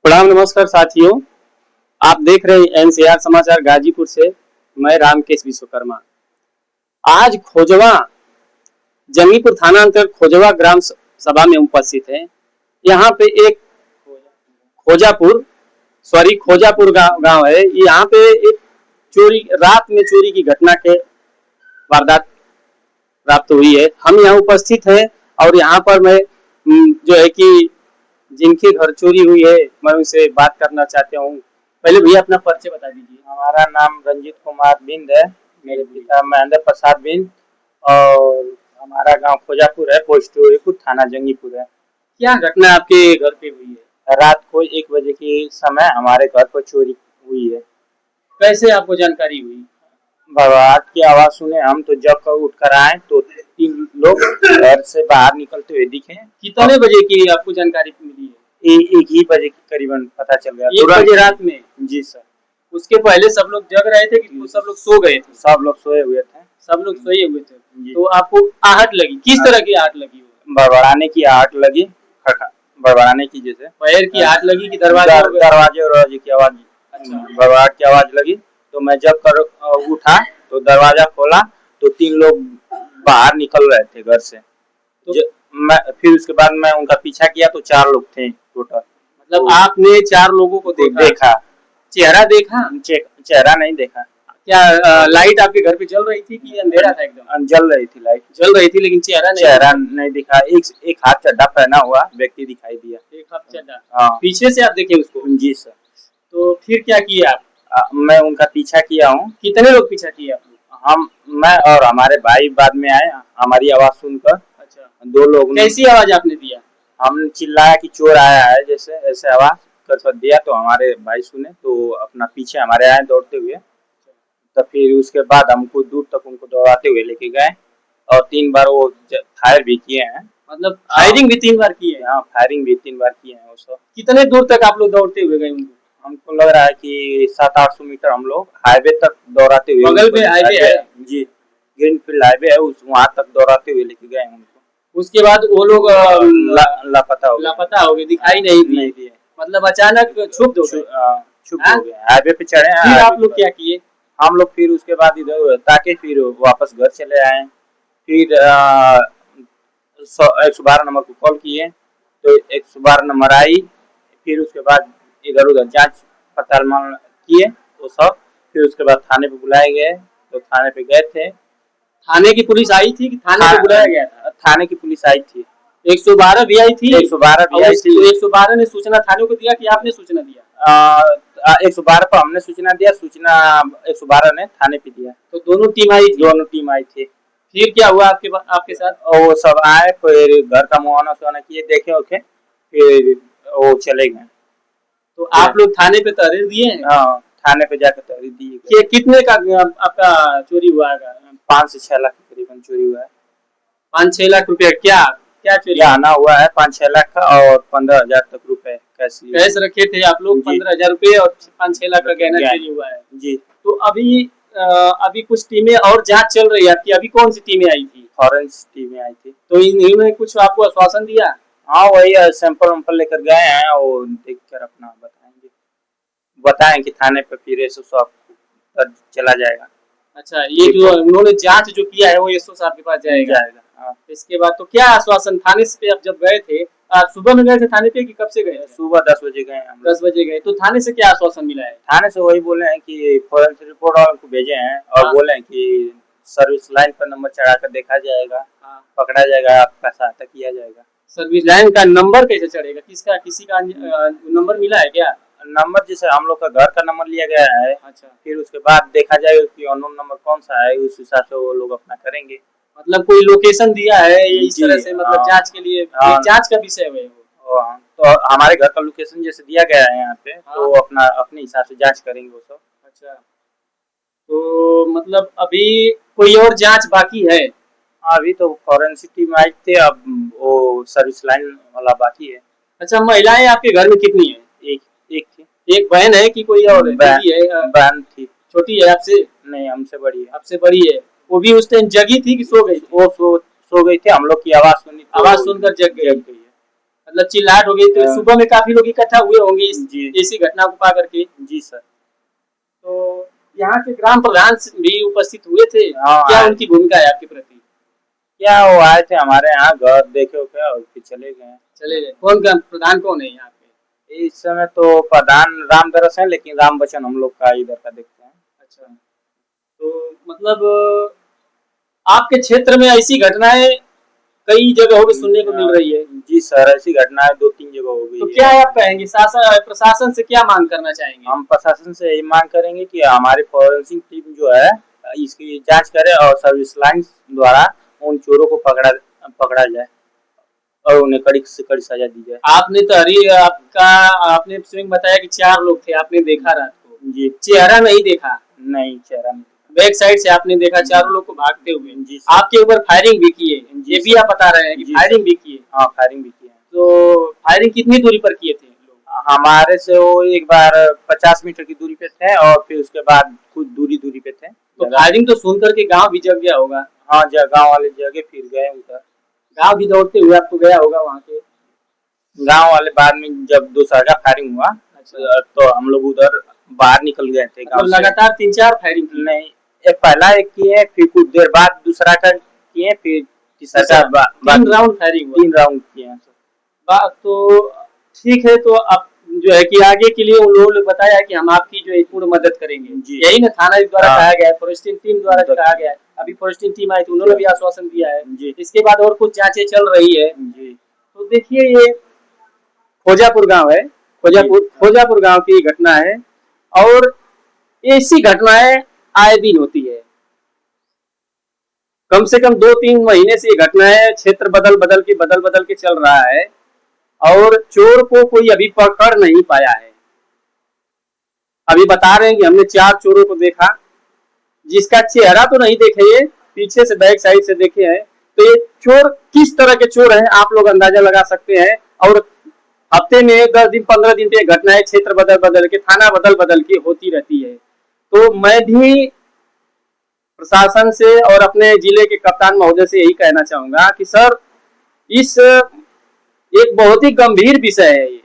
प्रणाम नमस्कार साथियों। आप देख रहे हैं एनसीआर समाचार गाजीपुर से। मैं रामकेश विश्वकर्मा। आज खोजवा जंगीपुर थाना अंतर्गत खोजवा ग्राम सभा में उपस्थित है। यहाँ पे एक खोजापुर गांव है। यहाँ पे एक रात में चोरी की घटना के वारदात प्राप्त हुई है। हम यहाँ उपस्थित है और यहाँ पर मैं जो है कि जिनके घर चोरी हुई है मैं उनसे बात करना चाहता हूँ। पहले भैया अपना परिचय बता दीजिए। हमारा नाम रंजीत कुमार बिंद है। मेरे पिता महेंद्र प्रसाद बिंद और हमारा गांव खोजापुर है, पोस्ट थाना जंगीपुर है। क्या घटना आपके घर पे हुई है? रात को 1 बजे के समय हमारे घर पर चोरी हुई है। कैसे आपको जानकारी हुई? भड़ाट की आवाज सुने हम, तो जब कर उठ कर आए तो 3 लोग घर से बाहर निकलते हुए दिखे। कितने बजे की आपको जानकारी मिली है? 1 ही बजे के करीबन पता चल गया। 1 बजे रात में? जी सर। उसके पहले सब लोग जग रहे थे कि सब लोग सो गए थे? सब लोग सोए हुए थे। सब लोग सोए हुए थे। तो आपको आहट लगी, किस तरह की आहट लगी? बड़बड़ाने की आहट लगी, बड़बड़ाने की, जैसे पैर की आहट लगी कि दरवाजे की आवाज, बड़बड़ाहट की आवाज लगी। तो मैं जब कर उठा तो दरवाजा खोला तो 3 लोग बाहर निकल रहे थे घर से। तो मैं फिर उसके बाद मैं उनका पीछा किया तो 4 लोग थे टोटल। मतलब आपने 4 लोगों को देखा। चेहरा देखा? चेहरा नहीं देखा। क्या लाइट आपके घर पे जल रही थी कि अंधेरा था? एकदम जल रही थी, लाइट जल रही थी, लेकिन चेहरा नहीं दिखा। एक हाथ चड्डा पहना हुआ व्यक्ति दिखाई दिया। एक हाथ चड्डा? हाँ। पीछे से आप देखे उसको? जी सर। तो फिर क्या किए आप? मैं उनका पीछा किया हूँ। कितने लोग पीछा किए आप? मैं और हमारे भाई बाद में आए हमारी आवाज सुनकर। अच्छा। 2 लोग। कैसी आवाज आपने दिया? हमने चिल्लाया कि चोर आया है, जैसे ऐसे आवाज कर दिया। तो हमारे भाई सुने तो अपना पीछे हमारे आए दौड़ते हुए। तो फिर उसके बाद हमको दूर तक उनको दौड़ाते हुए लेके गए और 3 बार वो फायर भी किए हैं। मतलब फायरिंग भी 3 बार की है? हाँ, फायरिंग भी 3 बार किए हैं। उसको कितने दूर तक आप लोग दौड़ते हुए गए उनको? हमको लग रहा है कि 700-800 मीटर हम लोग हाईवे तक दौड़ाते हुए। बगल में हाईवे है? जी, ग्रीनफील्ड हाईवे है, वहाँ तक दौड़ाते हुए लेके गए उनको। उसके बाद वो लोग लापता हो गए, दिखाई नहीं दिए। मतलब अचानक छुप हो गए, हाईवे पे चढ़े हैं। फिर आप लोग क्या किए? हम लोग फिर उसके बाद इधर ताकि फिर वापस घर चले आए। फिर 112 नंबर को कॉल किए तो 112 नंबर आई। फिर उसके बाद इधर उधर जांच पड़ताल किए वो सब। फिर उसके बाद थाने पे बुलाए गए तो थाने पे गए थे। थाने की पुलिस आई थी कि थाने पे बुलाया गया था? थाने की पुलिस आई थी। 112 भी आई थी? 112 भी आई थी। 112 ने सूचना थाने को दिया कि आपने सूचना दिया? 112 पर हमने सूचना दिया, सूचना 112 ने थाने पे दिया। तो दोनों टीम आई थी। फिर क्या हुआ आपके साथ? वो सब आए, फिर घर का मुआयना किए, देखे ओके, फिर वो चले गए। तो आप लोग थाने पे तहरीर दिए हैं? हाँ, थाने पे जाकर तहरीर दिए। कितने का आपका चोरी हुआ है? 5 से 6 लाख के करीबन चोरी हुआ है। 5-6 लाख रुपया? क्या चोरी आना हुआ है? 5-6 लाख का और 15,000 तक रुपए कैश रखे थे आप लोग? 15,000 रुपए और 5-6 लाख का गहना चोरी हुआ है जी। तो अभी कुछ टीमें और जांच चल रही है आपकी। अभी कौन सी टीमें आई थी? फॉरेंसिक टीमें आई थी। तो इन्होंने कुछ आपको आश्वासन दिया? हाँ, वही सैंपल लेकर गए हैं और देख कर अपना बताएं कि थाने पे फिर एसओ साहब चला जाएगा। अच्छा, ये जो उन्होंने जांच जो किया है वो एसओ साहब के पास जाएगा? हाँ। इसके बाद तो क्या आश्वासन? थाने पे आप जब गए थे, सुबह में गए थे थाने पे कि कब से गए? सुबह 10 बजे गए। 10 बजे गए। तो थाने से क्या आश्वासन मिला है? थाने से वही बोले हैं कि फॉरेंसिक रिपोर्ट वालों को भेजे हैं और बोले हैं कि सर्विस लाइन पर नंबर चढ़ाकर देखा जाएगा, पकड़ा जाएगा, आपका सहायता किया जाएगा। सर्विस लाइन का नंबर कैसे चढ़ेगा? किसी का नंबर मिला है क्या? नंबर जैसे हम लोग का घर का नंबर लिया गया है। अच्छा। फिर उसके बाद देखा जाएगा कि अननोन नंबर कौन सा है, उस हिसाब से वो लोग अपना करेंगे। मतलब कोई लोकेशन दिया है इस तरह से? मतलब जांच के लिए जांच का विषय है वो। तो हमारे घर का लोकेशन जैसे दिया गया है यहाँ पे, तो अपने हिसाब से जांच करेंगे वो सब। अच्छा, तो मतलब अभी कोई और जांच बाकी है? अभी तो फॉरेंसिक टीम आई थे, अब वो सर्विस लाइन वाला बाकी है। अच्छा, महिलाएं आपके घर में कितनी है? एक थी। एक बहन है कि कोई और? बहन थी। छोटी है आपसे? नहीं, हमसे बड़ी है। आपसे बड़ी है। वो भी उस टाइम जगी थी कि सो गई? वो सो गई थी। हम लोग की आवाज सुनी, आवाज सुनकर जग गई है। मतलब चिल्लाहट हो गई, तो हाँ। सुबह में काफी लोग इकट्ठा हुए होंगे इस जी। ऐसी घटना को पा करके। जी सर। तो यहाँ के ग्राम प्रधान भी उपस्थित हुए थे, हाँ, क्या आए। उनकी भूमिका है आपके प्रति? क्या वो आए थे हमारे यहाँ, घर देखे क्या और फिर चले गए। चले गए। कौन ग्राम प्रधान कौन है यहाँ पे? इस समय तो प्रधान रामदरस है, लेकिन राम बच्चन हम लोग का इधर का देखते हैं। अच्छा, तो मतलब आपके क्षेत्र में ऐसी घटनाएं कई जगहों पे सुनने को मिल रही है। जी सर, ऐसी घटनाएं 2-3 जगह हो गई तो है। क्या आप कहेंगे, प्रशासन से क्या मांग करना चाहेंगे? हम प्रशासन से यही मांग करेंगे कि हमारी फॉरेंसिक टीम जो है इसकी जांच करे और सर्विस लाइन द्वारा उन चोरों को पकड़ा जाए और उन्हें कड़ी से कड़ी सजा दी जाए। आपने तो आपने स्वयं बताया कि 4 लोग थे, आपने देखा रात को। जी। चेहरा नहीं देखा? नहीं, चेहरा नहीं। बैक साइड से आपने देखा चारों लोग को भागते हुए। जी। आपके ऊपर फायरिंग भी की है, ये भी आप बता रहे हैं कि फायरिंग भी की है? हाँ, फायरिंग भी की है। तो फायरिंग कितनी दूरी पर किए थे लोग? हमारे से वो एक बार 50 मीटर की दूरी पे थे और फिर उसके बाद कुछ दूरी पे थे। तो फायरिंग तो सुन करके गांव भी जग गया होगा? हाँ, गांव वाले जगह फिर गए उधर। गांव भी दौड़ते हुए आपको गया होगा वहाँ के? गांव वाले बाद में जब दूसरा फायरिंग हुआ तो हम लोग उधर बाहर निकल गए थे गांव से। लगातार 3-4 फायरिंग की? नहीं, एक पहला एक किए, फिर कुछ देर बाद दूसरा का किए, फिर तीसरा 3 राउंड फायरिंग हुआ? 3 राउंड किए। बात तो ठीक है, तो अब जो है कि आगे के लिए उन लोगों ने बताया कि हम आपकी जो है पूर्ण मदद करेंगे, यही ना थाना द्वारा कहा गया है, फॉरेस्टिंग टीम द्वारा कहा गया है। अभी फॉरेस्टिंग टीम आई थी, उन्होंने भी आश्वासन दिया है। इसके बाद और कुछ जांचें चल रही है। तो देखिए, ये खोजापुर गांव है, खोजापुर गांव की घटना है और ऐसी घटनाएं आए दिन होती है। कम से कम 2-3 महीने से ये घटनाएं क्षेत्र बदल बदल के चल रहा है और चोर को कोई अभी पकड़ नहीं पाया है। अभी बता रहे हैं कि हमने 4 चोरों को देखा, जिसका चेहरा तो नहीं देखे, ये पीछे से बैक साइड से देखे हैं। तो ये चोर किस तरह के चोर हैं आप लोग अंदाजा लगा सकते हैं। और हफ्ते में 10 दिन 15 दिन पे घटनाएं क्षेत्र बदल के, थाना बदल के होती रहती है। तो मैं भी प्रशासन से और अपने जिले के कप्तान महोदय से यही कहना चाहूंगा कि सर, इस एक बहुत ही गंभीर विषय है ये।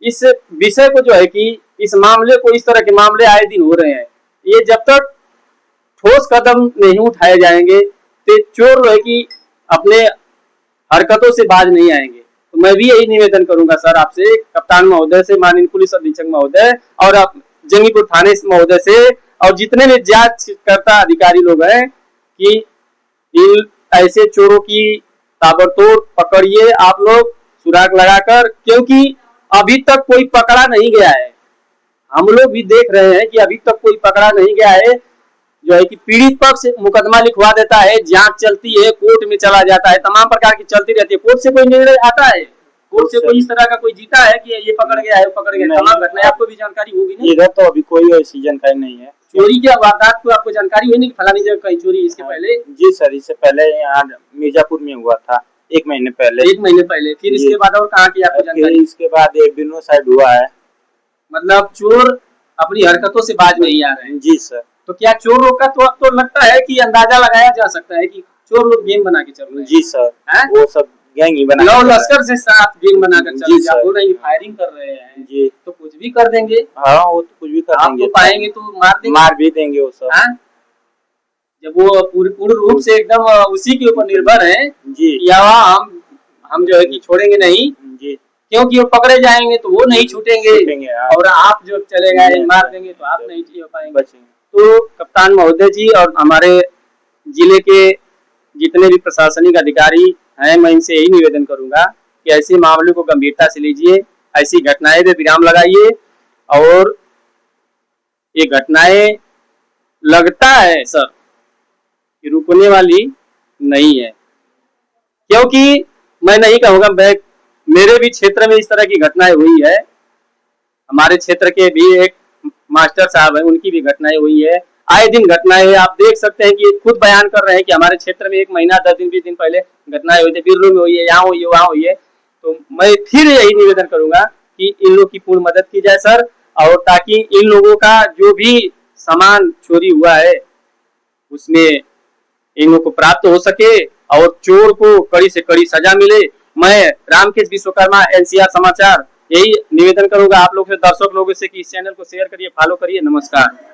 इस विषय को जो है कि इस मामले को, इस तरह के मामले आए दिन हो रहे हैं, ये जब तक ठोस कदम नहीं उठाए जाएंगे तो चोर जो है कि अपने हरकतों से बाज नहीं आएंगे। तो मैं भी यही निवेदन करूंगा सर आपसे, कप्तान महोदय से, माननीय पुलिस अधीक्षक महोदय और जंगीपुर थाने महोदय से और जितने भी जांचकर्ता अधिकारी लोग हैं कि इन ऐसे चोरों की ताबड़तोड़ पकड़िए आप लोग सुराग लगाकर, क्योंकि अभी तक कोई पकड़ा नहीं गया है। हम लोग भी देख रहे हैं कि अभी तक कोई पकड़ा नहीं गया है। जो है कि पीड़ित पक्ष मुकदमा लिखवा देता है, जांच चलती है, कोर्ट में चला जाता है, तमाम प्रकार की चलती रहती है, कोर्ट से कोई निर्णय आता है, कोर्ट से कोई इस तरह का कोई जीता है कि ये पकड़ गया है, वो पकड़ गया। तमाम घटनाएं आपको भी जानकारी होगी ना? इधर तो अभी कोई ऐसी जानकारी नहीं है। चोरी की वारदात को आपको जानकारी हुई नहीं कि फलानी जगह कहीं चोरी इसके पहले? जी सर, इससे पहले यहाँ मिर्जापुर में हुआ था 1 महीने पहले। 1 महीने पहले? फिर इसके बाद और कहाँ की आपको जानकारी? इसके बाद एक बिनो साइड हुआ है। मतलब चोर अपनी हरकतों से बाज नहीं आ रहे हैं? जी सर। तो क्या चोरों का तो अब तो लगता है कि अंदाजा लगाया जा सकता है कि चोर लोग गेम बना के चल रहे हैं? जी सर, वो सब गैंग ही बना, लौ लश्कर से साथ गेम बनाकर चल रहे हैं। बोल रहे हैं फायरिंग कर रहे हैं जी, तो कुछ भी कर देंगे। हाँ, वो तो कुछ भी कर देंगे, आपको पाएंगे तो मार भी देंगे वो सब। जब वो पूर्ण रूप से एकदम उसी के ऊपर निर्भर है जी, या हम जो है कि छोड़ेंगे नहीं जी, क्योंकि वो पकड़े जाएंगे तो वो नहीं छूटेंगे और आप जो चले गए मार देंगे तो आप नहीं हो पाएंगे। तो कप्तान महोदय जी और हमारे जिले के जितने भी प्रशासनिक अधिकारी हैं, मैं इनसे यही निवेदन करूंगा कि ऐसे मामले को गंभीरता से लीजिए, ऐसी घटनाएं पे विराम लगाइए। और ये घटनाएं लगता है सर कि रुकने वाली नहीं है, क्योंकि मैं नहीं कहूंगा, मेरे भी क्षेत्र में इस तरह की घटनाएं हुई है। हमारे क्षेत्र के भी एक मास्टर साहब है, उनकी भी घटनाएं हुई है। आए दिन घटनाएं है, आप देख सकते हैं कि खुद बयान कर रहे हैं कि हमारे क्षेत्र में 1 महीना 10 दिन 20 दिन पहले घटनाएं हुई थी, बिरलू में हुई है, यहाँ हुई है, वहाँ हुई है। तो मैं फिर यही निवेदन करूंगा कि इन लोग की पूर्ण मदद की जाए सर, और ताकि इन लोगों का जो भी सामान चोरी हुआ है उसमें इन लोगों को प्राप्त हो सके और चोर को कड़ी से कड़ी सजा मिले। मैं रामकेश विश्वकर्मा, एनसीआर समाचार, यही निवेदन करूंगा आप लोग से, दर्शक लोगों से कि इस चैनल को शेयर करिए, फॉलो करिए। नमस्कार।